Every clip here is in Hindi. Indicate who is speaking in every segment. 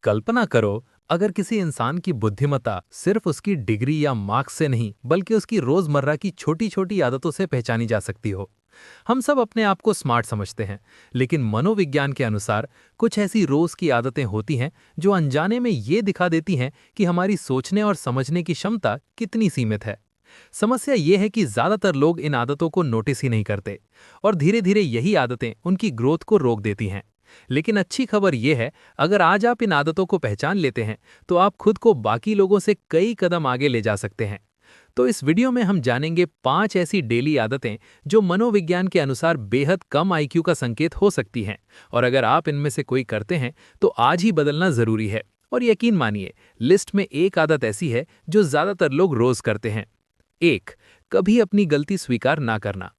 Speaker 1: कल्पना करो, अगर किसी इंसान की बुद्धिमत्ता सिर्फ उसकी डिग्री या मार्क्स से नहीं बल्कि उसकी रोजमर्रा की छोटी छोटी आदतों से पहचानी जा सकती हो। हम सब अपने आप को स्मार्ट समझते हैं, लेकिन मनोविज्ञान के अनुसार कुछ ऐसी रोज की आदतें होती हैं जो अनजाने में ये दिखा देती हैं कि हमारी सोचने और समझने की क्षमता कितनी सीमित है। समस्या ये है कि ज्यादातर लोग इन आदतों को नोटिस ही नहीं करते और धीरे धीरे यही आदतें उनकी ग्रोथ को रोक देती हैं। लेकिन अच्छी खबर यह है, अगर आज आप इन आदतों को पहचान लेते हैं तो आप खुद को बाकी लोगों से कई कदम आगे ले जा सकते हैं। तो इस वीडियो में हम जानेंगे 5 ऐसी डेली आदतें जो मनोविज्ञान के अनुसार बेहद कम आईक्यू का संकेत हो सकती हैं, और अगर आप इनमें से कोई करते हैं तो आज ही बदलना जरूरी है। और यकीन मानिए, लिस्ट में एक आदत ऐसी है जो ज्यादातर लोग रोज करते हैं। 1. कभी अपनी गलती स्वीकार ना करना।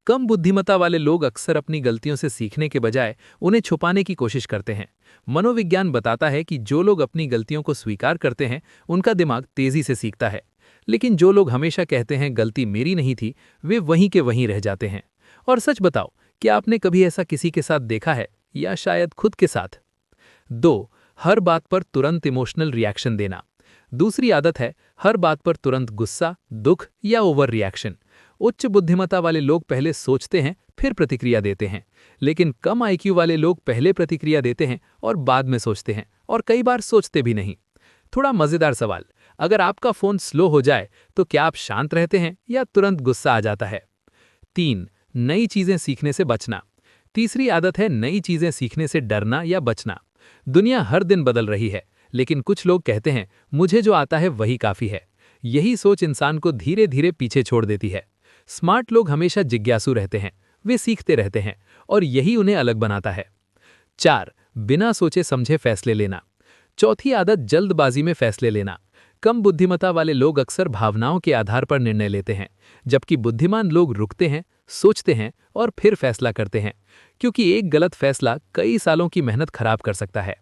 Speaker 1: कम बुद्धिमत्ता वाले लोग अक्सर अपनी गलतियों से सीखने के बजाय उन्हें छुपाने की कोशिश करते हैं। मनोविज्ञान बताता है कि जो लोग अपनी गलतियों को स्वीकार करते हैं उनका दिमाग तेजी से सीखता है, लेकिन जो लोग हमेशा कहते हैं गलती मेरी नहीं थी, वे वहीं के वहीं रह जाते हैं। और सच बताओ, क्या आपने कभी ऐसा किसी के साथ देखा है, या शायद खुद के साथ? 2. हर बात पर तुरंत इमोशनल रिएक्शन देना। दूसरी आदत है हर बात पर तुरंत गुस्सा, दुख या ओवर रिएक्शन। उच्च बुद्धिमत्ता वाले लोग पहले सोचते हैं फिर प्रतिक्रिया देते हैं, लेकिन कम आईक्यू वाले लोग पहले प्रतिक्रिया देते हैं और बाद में सोचते हैं, और कई बार सोचते भी नहीं। थोड़ा मजेदार सवाल, अगर आपका फोन स्लो हो जाए तो क्या आप शांत रहते हैं या तुरंत गुस्सा आ जाता है? 3. नई चीजें सीखने से बचना। तीसरी आदत है नई चीजें सीखने से डरना या बचना। दुनिया हर दिन बदल रही है, लेकिन कुछ लोग कहते हैं मुझे जो आता है वही काफी है। यही सोच इंसान को धीरे धीरे पीछे छोड़ देती है। स्मार्ट लोग हमेशा जिज्ञासु रहते हैं, वे सीखते रहते हैं, और यही उन्हें अलग बनाता है। 4. बिना सोचे समझे फैसले लेना। चौथी आदत जल्दबाजी में फैसले लेना। कम बुद्धिमत्ता वाले लोग अक्सर भावनाओं के आधार पर निर्णय लेते हैं, जबकि बुद्धिमान लोग रुकते हैं, सोचते हैं और फिर फैसला करते हैं, क्योंकि एक गलत फैसला कई सालों की मेहनत खराब कर सकता है।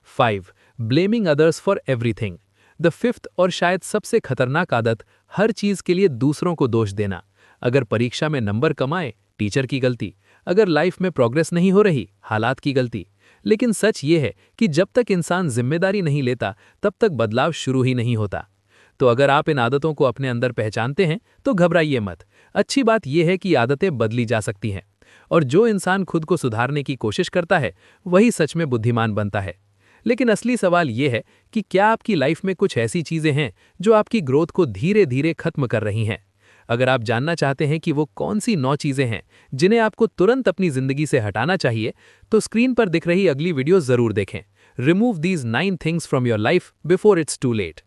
Speaker 1: 5. Blaming others for everything. The fifth और शायद सबसे खतरनाक आदत, हर चीज के लिए दूसरों को दोष देना। अगर परीक्षा में नंबर कम आए, टीचर की गलती। अगर लाइफ में प्रोग्रेस नहीं हो रही, हालात की गलती। लेकिन सच ये है कि जब तक इंसान जिम्मेदारी नहीं लेता, तब तक बदलाव शुरू ही नहीं होता। तो अगर आप इन आदतों को अपने अंदर पहचानते हैं तो घबराइए मत। अच्छी बात यह है कि आदतें बदली जा सकती हैं, और जो इंसान खुद को सुधारने की कोशिश करता है वही सच में बुद्धिमान बनता है। लेकिन असली सवाल यह है कि क्या आपकी लाइफ में कुछ ऐसी चीजें हैं जो आपकी ग्रोथ को धीरे धीरे खत्म कर रही हैं? अगर आप जानना चाहते हैं कि वो कौन सी 9 चीजें हैं जिन्हें आपको तुरंत अपनी जिंदगी से हटाना चाहिए, तो स्क्रीन पर दिख रही अगली वीडियो जरूर देखें। Remove these 9 things from your life before it's too late.